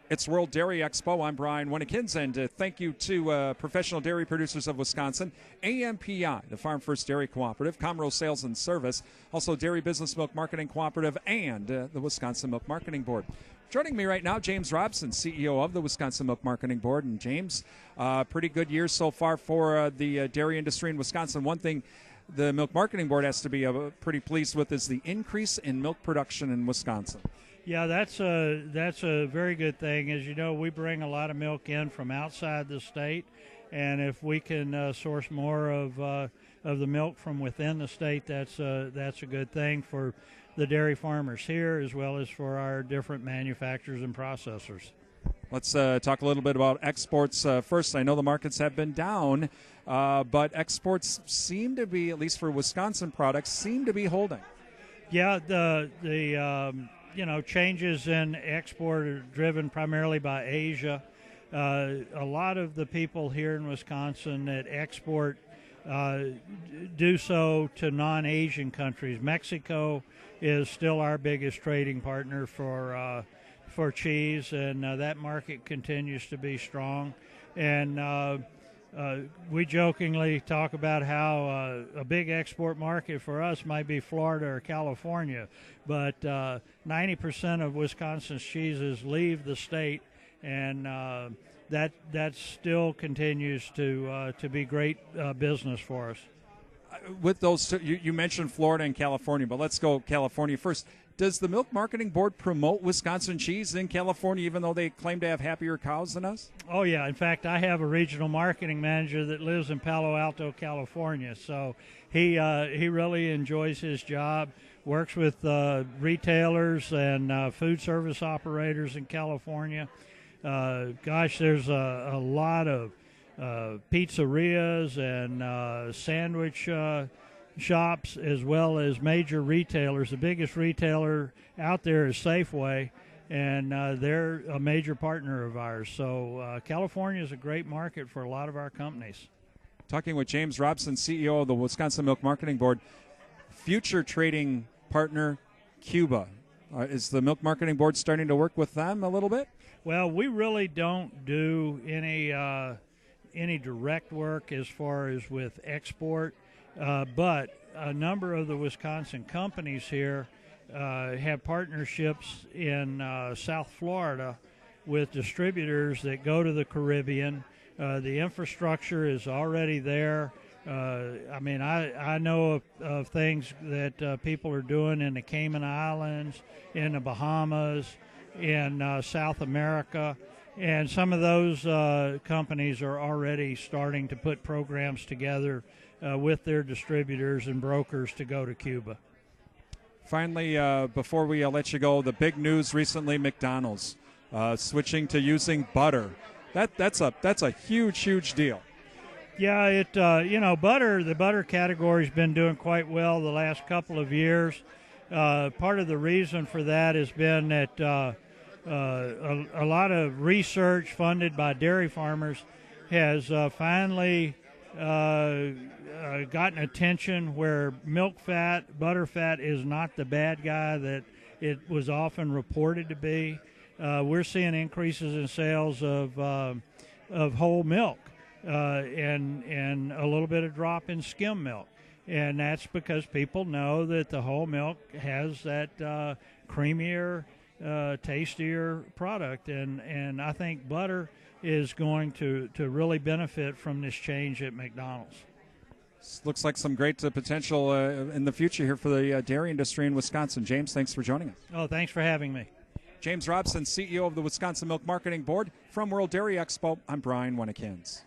It's World Dairy Expo. I'm Brian Winnekins, and thank you to Professional Dairy Producers of Wisconsin, AMPI, the Farm First Dairy Cooperative, Comro Sales and Service, also Dairy Business Milk Marketing Cooperative, and the Wisconsin Milk Marketing Board. Joining me right now, James Robson, CEO of the Wisconsin Milk Marketing Board. And James, pretty good year so far for the dairy industry in Wisconsin. One thing the Milk Marketing Board has to be pretty pleased with is the increase in milk production in Wisconsin. Yeah, that's a very good thing. As you know, we bring a lot of milk in from outside the state, and if we can source more of the milk from within the state, that's a good thing for the dairy farmers here as well as for our different manufacturers and processors. Let's talk a little bit about exports first. I know the markets have been down, but exports seem to be, at least for Wisconsin products, seem to be holding. Yeah, the changes in export are driven primarily by Asia. A lot of the people here in Wisconsin that export do so to non-Asian countries. Mexico is still our biggest trading partner for cheese, and that market continues to be strong. And we jokingly talk about how a big export market for us might be Florida or California, but 90% of Wisconsin's cheeses leave the state, and that still continues to be great business for us. With those, you mentioned Florida and California, but let's go California first. Does the Milk Marketing Board promote Wisconsin cheese in California, even though they claim to have happier cows than us? Oh, yeah. In fact, I have a regional marketing manager that lives in Palo Alto, California. So he really enjoys his job, works with retailers and food service operators in California. There's a lot of pizzerias and sandwich shops as well as major retailers. The biggest retailer out there is Safeway, and they're a major partner of ours. So California is a great market for a lot of our companies. Talking with James Robson, CEO of the Wisconsin Milk Marketing Board. Future trading partner, Cuba. Is the Milk Marketing Board starting to work with them a little bit? Well, we really don't do any direct work as far as with export. But a number of the Wisconsin companies here have partnerships in South Florida with distributors that go to the Caribbean. The infrastructure is already there. I know of things that people are doing in the Cayman Islands, in the Bahamas, in South America. And some of those companies are already starting to put programs together with their distributors and brokers to go to Cuba. Finally, before we let you go, the big news recently: McDonald's switching to using butter. That's a huge deal. Yeah, the butter category's been doing quite well the last couple of years. Part of the reason for that has been that a lot of research funded by dairy farmers has finally gotten attention where milk fat, butter fat is not the bad guy that it was often reported to be. We're seeing increases in sales of whole milk and a little bit of drop in skim milk. And that's because people know that the whole milk has that creamier, tastier product. And I think butter is going to really benefit from this change at McDonald's. This looks like some great potential in the future here for the dairy industry in Wisconsin. James, thanks for joining us. Oh, thanks for having me. James Robson, CEO of the Wisconsin Milk Marketing Board. From World Dairy Expo, I'm Brian Winnekins.